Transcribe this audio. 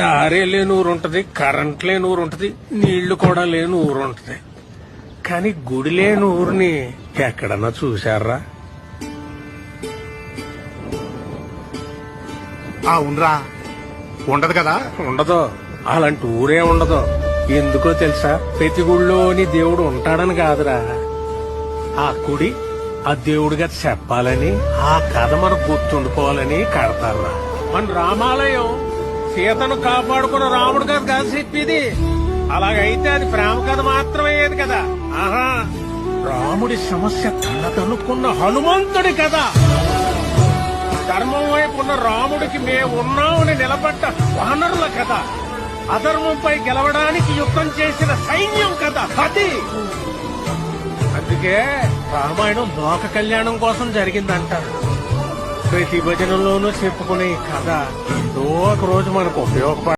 దారే లేని ఊరు ఉంటది, కరెంట్ లేని ఊరు ఉంటది, నీళ్లు కూడా లేని ఊరు ఉంటది. కానీ గుడి లేని ఊరిని ఎక్కడన్నా చూశారా? ఉండరా ఉండదు కదా. ఉండదు. అలాంటి ఊరే ఉండదు. ఎందుకో తెలుసా? ప్రతి గుడిలోని దేవుడు ఉంటాడని కాదురా, ఆ గుడి ఆ దేవుడి గత చెప్పాలని, ఆ కథ మనకు గుర్తుండిపోవాలని కడతారా. మన రామాలయం సీతను కాపాడుకున్న రాముడు కథ కాదు చెప్పేది. అలాగైతే అది ప్రేమ కథ మాత్రమయ్యేది కదా. ఆహా, రాముడి సమస్య తనదనుకున్న హనుమంతుడి కథ. ధర్మం వైపు ఉన్న రాముడికి మేమున్నామని నిలబడ్డ వానరుల కథ. అధర్మంపై గెలవడానికి యుద్ధం చేసిన సైన్యం కథ అది. అందుకే రామాయణం లోక కళ్యాణం కోసం జరిగిందంటారు. ప్రతి భజనలోనూ చెప్పుకునే ఈ కథ ఏదో ఒక రోజు మనకు ఉపయోగపడ